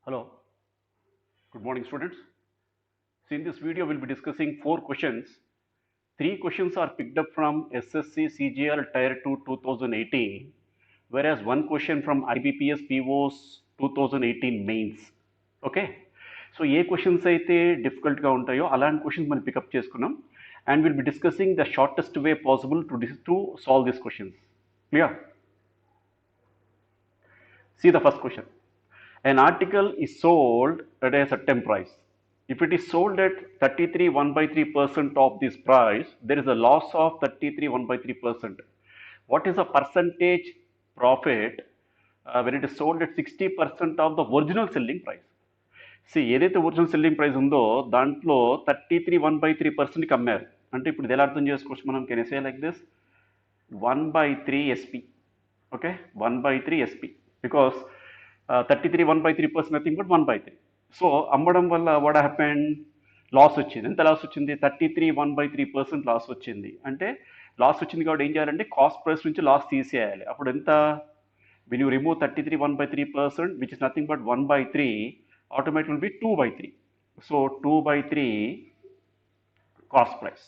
Hello, good morning students. So in this video we'll be discussing 4 questions. 3 questions are picked up from SSC CGL Tier 2 2018, whereas 1 question from IBPS POs 2018 mains. Okay so a questions అయితే డిఫికల్ట్గా ఉంటాయో అలాంటి questions మనం pickup చేసుకున్నాం and will be discussing the shortest way possible to solve this questions. Clear? See the first question. An article is sold at a certain price. If it is sold at 33 1 by 3% of this price, there is a loss of 33 1 by 3%. What is the percentage profit when it is sold at 60% of the original selling price? ఏదైతే original selling price ఉందో దాంట్లో 33 1/3%కి అమ్మారు అంటే ఇప్పుడు ఇది ఎలా అర్థం చేసుకోవచ్చు మనం? Can say like this 1/3 SP. Okay, 1/3 SP because 33 1/3% nothing but 1/3. So అమ్మడం వల్ల వాట్ హ్యాపెన్? లాస్ వచ్చింది. ఎంత లాస్ వచ్చింది? 33 1/3% లాస్ వచ్చింది. అంటే లాస్ వచ్చింది కాబట్టి ఏం చేయాలంటే కాస్ట్ ప్రైస్ నుంచి లాస్ తీసేయాలి. అప్పుడు ఎంత? when you remove 33 1/3%, which is nothing but 1/3, automatically will be 2/3. So 2/3 cost price.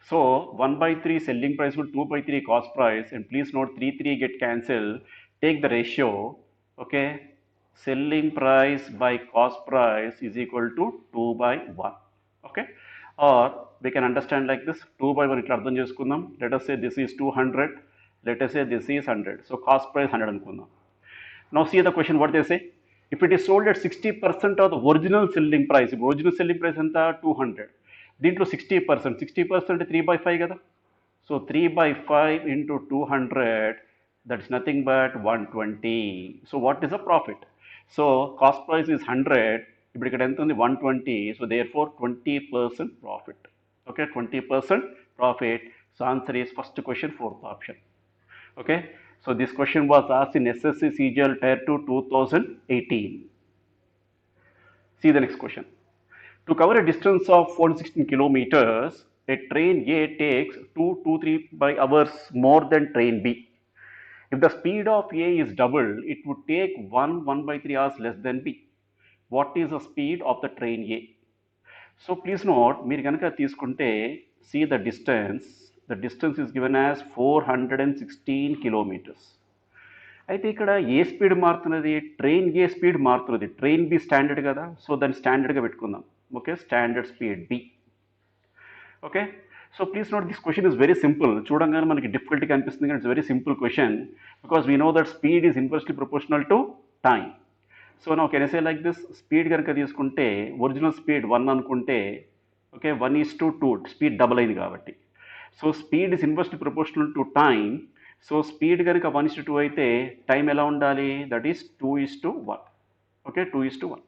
So 1/3 selling price will 2/3 cost price, and please note 3 get cancelled. Take the ratio. Okay, selling price by cost price is equal to 2/1. Okay, or we can understand like this 2/1 ఇట్లా అర్థం చేసుకుందాం. Let us say this is 200. Let us say this is 100. So cost price 100 అనుకుందాం. Now see the question what they say. If it is sold at 60% of the original selling price, original selling price ఎంత? 200. దీంట్లో 60%, 60% 3/5 కదా. So 3/5 into 200, that's nothing but 120. So what is the profit? So cost price is 100. ఇప్పుడు ఇక్కడ ఎంత ఉంది? 120. So therefore 20% profit. Okay, 20% profit. So answer is first question, fourth option. Okay, so this question was asked in SSC CGL Tier 2 2018. See the next question. To cover a distance of 416 kilometers, a train A takes 2 to 3 hours more than train B. If the speed of A is doubled, it would take 1/3 hours less than B. What is the speed of the train A? So please note, మీరు కనుక తీసుకుంటే see the distance is given as 416 kilometers. అయితే ఇక్కడ ఏ speed మారుతున్నది? Train A speed మారుతున్నది. Train B standard కదా, సో దాన్ని స్టాండర్డ్గా పెట్టుకుందాం. Okay, standard speed B. Okay, so please note this question is very simple. చూడంగానే మనకి డిఫికల్టీగా అనిపిస్తుంది కానీ it's very simple question because we know that speed is inversely proportional to time. So నా can say like this, speed కనుక తీసుకుంటే original speed 1 అనుకుంటే okay 1:2 speed double అయింది కాబట్టి. So speed is inversely proportional to time. So speed కనుక 1:2 అయితే time ఎలా ఉండాలి? That is 2:1. Okay, 2:1.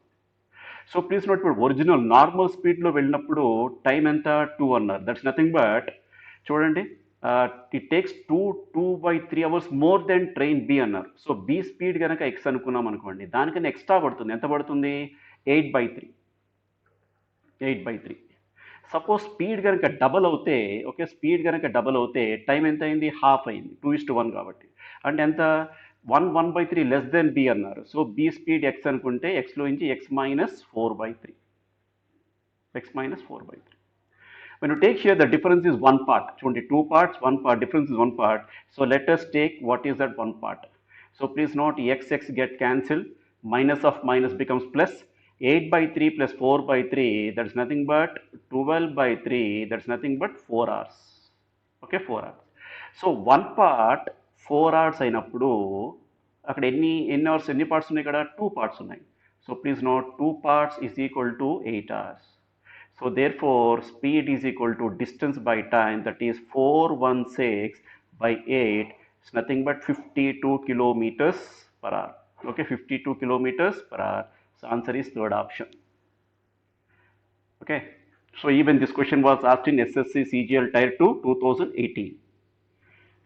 So please note, ఇప్పుడు ఒరిజినల్ నార్మల్ స్పీడ్లో వెళ్ళినప్పుడు టైం ఎంత? 2 అన్నారు. దట్స్ నథింగ్ బట్ చూడండి, it takes 2/3 hours more than train B అన్నారు. సో బి స్పీడ్ కనుక ఎక్స్ అనుకున్నాం అనుకోండి, దానికన్నా ఎక్స్ట్రా పడుతుంది. ఎంత పడుతుంది? 8/3. సపోజ్ స్పీడ్ కనుక డబల్ అవుతే, ఓకే స్పీడ్ కనుక డబల్ అవుతే టైం ఎంత అయింది? హాఫ్ అయింది, 2:1 కాబట్టి. అంటే ఎంత? 1/3 లెస్ దెన్ బి అన్నారు. సో బి స్పీడ్ ఎక్స్ అనుకుంటే ఎక్స్లో నుంచి X minus 4/3. When you take here the difference is 1 part. చూడండి 2 parts, 1 part. Difference is 1 part. So let us take what is that 1 part. So please note x get cancelled. Minus of minus becomes plus. 8/3 plus 4/3, that's nothing but 12/3, that's nothing but 4 hours. Okay, 4 hours. So 1 part 4 hours అయినప్పుడు అక్కడ ఎన్ని hours, ఎన్ని parts ఉన్నాయి? ఇక్కడ 2 parts ఉన్నాయి. So please note 2 parts is equal to 8 hours. So therefore speed is equal to distance by time, that is 416 by 8. It's nothing but 52 kilometers per hour. Okay, 52 kilometers per hour. So answer is third option. Okay, so even this question was asked in SSC CGL Tier 2 2018.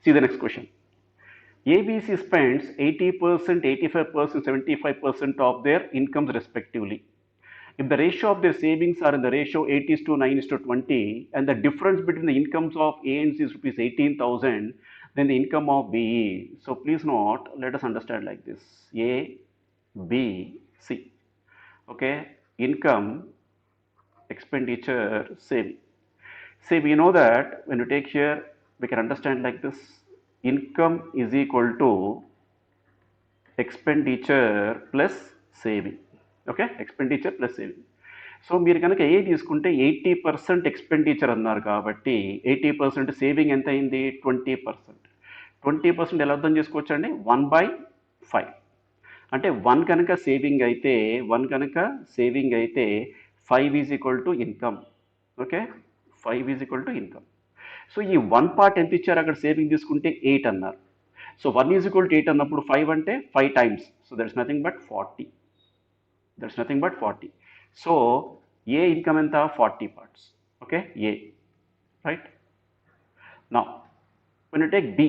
See the next question. ABC spends 80%, 85%, 75% of their incomes respectively. If the ratio of their savings are in the ratio 8:9:20 and the difference between the incomes of A and C is rupees 18,000, then the income of B is. So please note, let us understand like this. A, B, C. Okay, income, expenditure, saving. See, we know that when you take here, we can understand like this. Income is equal to expenditure plus saving. Okay, expenditure plus saving. So మీరు కనుక ఏ తీసుకుంటే 80% expenditure అన్నారు కాబట్టి 80% saving ఎంత అయింది 20%. 20% ఎలా అర్థం చేసుకోవచ్చు అండి 1/5. అంటే 1 కనుక సేవింగ్ అయితే 5 is equal to income. Okay, 5 is equal to income. So ఈ 1 పార్ట్ ఎంత ఇచ్చారు అక్కడ సేవింగ్ తీసుకుంటే 8 అన్నారు. సో 1 ఈజ్ ఈక్వల్ టు 8 అన్నప్పుడు 5 అంటే 5 times. So that's nothing but 40. That's nothing but 40. So A income enta 40 parts. Okay, A, right? Now when you take B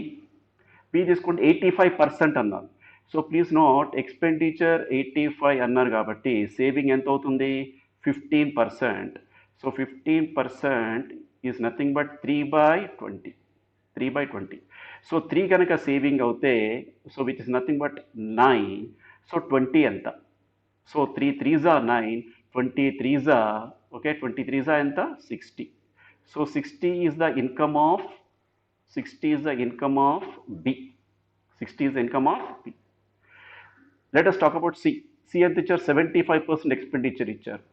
తీసుకుంటే 85% అన్నారు. సో ప్లీజ్ నోట్ ఎక్స్పెండిచర్ 85 అన్నారు కాబట్టి సేవింగ్ ఎంత అవుతుంది 15%. So 15% is nothing but 3/20. 3/20. So 3 కనుక saving అవుతే so which is nothing but 9. So 20 ఎంత? So 3 3s are 9, 20 3s are, okay, 23s are enta 60. So 60 is the income of B. 60 is the income of B. Let us talk about C. C ఎంత ఇచ్చారు 75% expenditure ఇచ్చారు.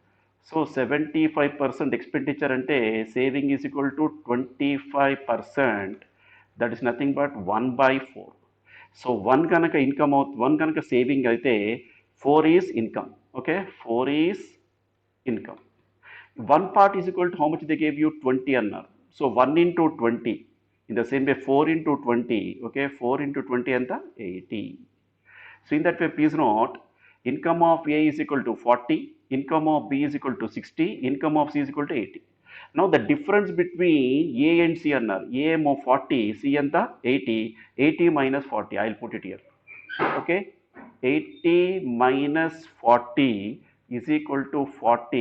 So 75% expenditure అంటే saving is equal to 25%. That is nothing but 1/4. So 1 కనుక income 1 కనుక saving అయితే 4 is income. Okay, 4 is income. 1 part is equal to how much they gave you 20 annar. So 1 into 20. In the same way 4 into 20. Okay, 4 into 20 anta 80. So in that way please note income of A is equal to 40, income of B is equal to 60, income of C is equal to 80. Now the difference between A and C annar. A ఏమో 40, C anta 80. 80 minus 40. I will put it here. Okay. 80 minus 40 is equal to 40.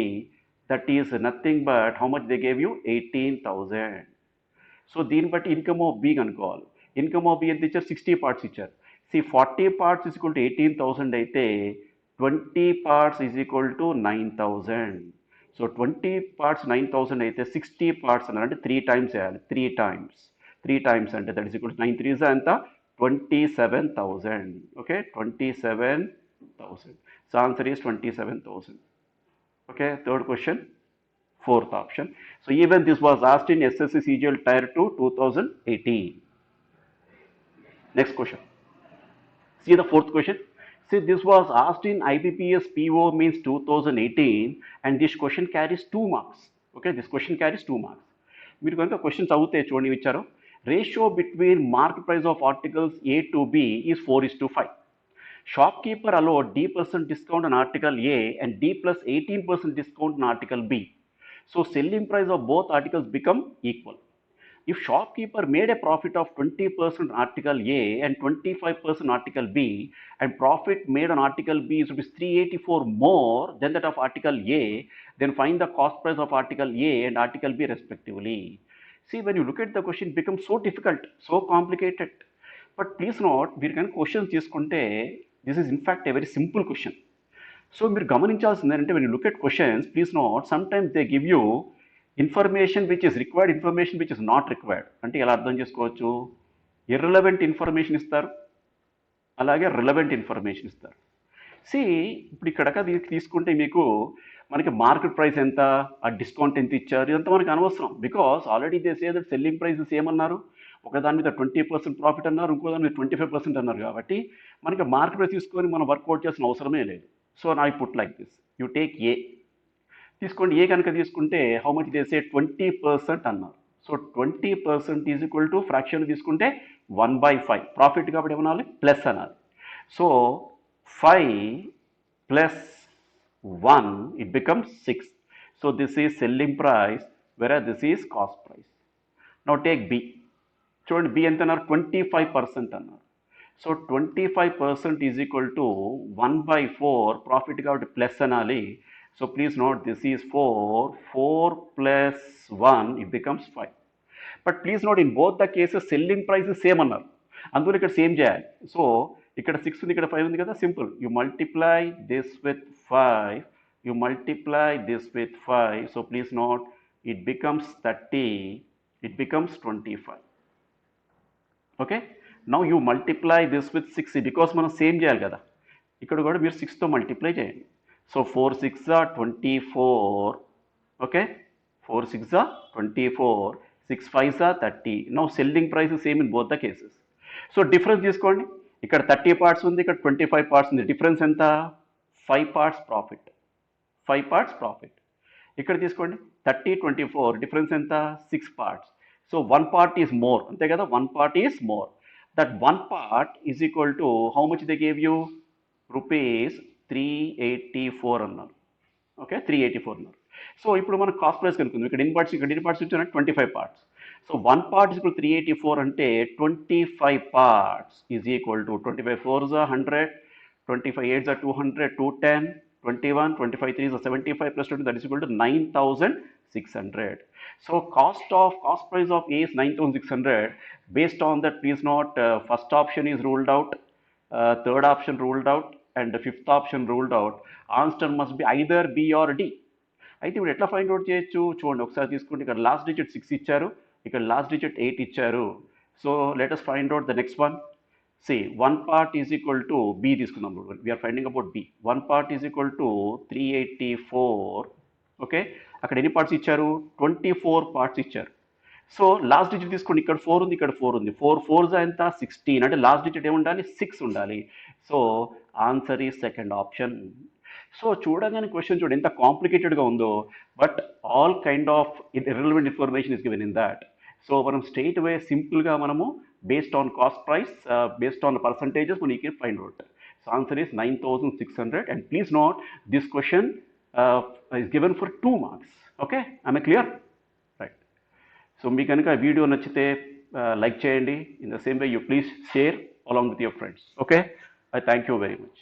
That is nothing but how much they gave you 18,000. So దీన్ని బట్టి income of B కనుక్కోవాలి. Income of B ఎంత ఇచ్చారు 60 parts ఇచ్చారు. See 40 parts is equal to 18,000 అయితే 20 parts is equal to 9,000. So 20 parts 9,000 అయితే 60 parts అన్నారు అంటే 3 టైమ్స్ వేయాలి. 3 టైమ్స్ అంటే that is equal to 9 3s ఎంత 27,000. Okay, 27,000. So answer is 27,000. Okay, third question, fourth option. So even this was asked in SSC CGL Tier 2 2018. Next question. See the fourth question. See, this was asked in IBPS PO means 2018 and this question carries 2 marks. Okay, this question carries 2 marks. మీరు కనుక questions అవుతే చూడండి ఇచ్చారు. Ratio between market price of articles A to B is 4:5. Shopkeeper allowed D% discount on article A and D plus 18% discount on article B. So selling price of both articles become equal. If shopkeeper made a profit of 20% on article A and 25% article B and profit made on article B is rupees 384 more than that of article A, then find the cost price of article A and article B respectively. See, when you look at the question, it becomes so difficult, so complicated. But please note, మీరు కనుక questions తీసుకుంటే this is in fact a very simple question. So మీరు గమనించాల్సింది ఏంటంటే when you look at questions please note some times they give you information which is required, information which is not required. అంటే ఎలా అర్థం చేసుకోవచ్చు, ఇర్రెలవెంట్ ఇన్ఫర్మేషన్ ఇస్తారు, అలాగే relevant information ఇస్తారు. సి ఇప్పుడు ఇక్కడ తీసుకుంటే మీకు మనకి మార్కెట్ ప్రైస్ ఎంత, ఆ డిస్కౌంట్ ఎంత ఇచ్చారు, ఇదంతా మనకి అనవసరం. Because already they say that selling prices ఏమన్నారు, ఒకదాని మీద 20% ప్రాఫిట్ అన్నారు, ఇంకో దాని మీద 25% అన్నారు. కాబట్టి మనకి మార్కెట్ ప్రైస్ తీసుకొని మనం వర్కౌట్ చేసిన అవసరమే లేదు. సో నా I put like this, you take a తీసుకోండి. ఏ కనుక తీసుకుంటే హౌ మచ్ దే సే 20% అన్నారు. So 20% is equal to fraction తీసుకుంటే 1/5 ప్రాఫిట్ కాబట్టి ఏమనాలి ప్లస్ అనాలి. So 5 plus 1 it becomes 6. So this is selling price whereas this is cost price. Now take B. చూడండి B ఎంత అన్నారు 25% అన్నారు. So 25% is equal to 1/4 profit కాబట్టి ప్లస్ అనాలి. So please note this is 4 plus 1 it becomes 5. But please note in both the cases selling price same అన్నారు, అందులో ఇక్కడ same చేయాలి. సో ఇక్కడ 6 ఉంది, ఇక్కడ 5 ఉంది కదా, simple. You multiply this with 5 you multiply this with 5, so please note it becomes 30, it becomes 25. Okay, now you multiply this with 6 because మనం సేమ్ చేయాలి కదా, ఇక్కడ కూడా మీరు 6తో మల్టిప్లై చేయండి. So 4 6 are 24. Okay, 4 6 are 24, 6 5 are 30. Now selling price same in both the cases. So difference తీసుకోండి, ఇక్కడ 30 parts ఉంది, ఇక్కడ 25 పార్ట్స్ ఉంది. డిఫరెన్స్ ఎంత? 5 పార్ట్స్ ప్రాఫిట్, 5 పార్ట్స్ ప్రాఫిట్. ఇక్కడ తీసుకోండి 30 24, డిఫరెన్స్ ఎంత? 6 parts. So 1 part is more, అంతే కదా, 1 part is more. That 1 part is equal to how much they gave you? Rupees 384 అన్నారు. ఓకే, 384 అన్నారు. సో ఇప్పుడు మనం కాస్ట్ ప్రైస్ కనుక్కుందాం. ఇక్కడ ఎన్ని పార్ట్స్ ఇచ్చారు? 25 పార్ట్స్. సో 1 పార్ట్ ఇప్పుడు 384 అంటే 25 parts is equal to 25 4s are 100, 25 8s are 200, 210, 21, 25 3s are 75 plus 20, that is equal to 9600. So cost price of A is 9600. Based on that, please note first option is ruled out, third option ruled out, and the fifth option ruled out. Answer must be either B or D. అయితే ఇప్పుడు ఎట్లా find out చేయొచ్చు చూడండి, ఒకసారి తీసుకోండి. ఇక్కడ last digit 6 ఇచ్చారు, ఇక్కడ లాస్ట్ డిజిట్ 8 ఇచ్చారు. So let us find out the next one. See, 1 part is equal to B తీసుకుందాం. We are finding about B. 1 part is equal to 384. Okay, అక్కడ ఎన్ని పార్ట్స్ ఇచ్చారు? 24 పార్ట్స్ ఇచ్చారు. సో లాస్ట్ డిజిట్ తీసుకోండి, ఇక్కడ 4 ఉంది, ఇక్కడ 4 ఉంది. 4 4s ఎంత? 16. అంటే లాస్ట్ డిజిట్ ఏముండాలి? 6 ఉండాలి. సో ఆన్సర్ ఈ సెకండ్ ఆప్షన్. సో చూడగానే క్వశ్చన్ చూడండి ఎంత కాంప్లికేటెడ్గా ఉందో, but all kind of irrelevant information is given in that. So మనం స్ట్రైట్ అవే సింపుల్గా మనము based on cost price, based on the percentages, you can find out. So answer is 9600. And please note this question is given for 2 marks. Okay, am I clear? Right. So మీకు కనుక video నచ్చితే like చేయండి. In the same way, you please share along with your friends. Okay, I thank you very much.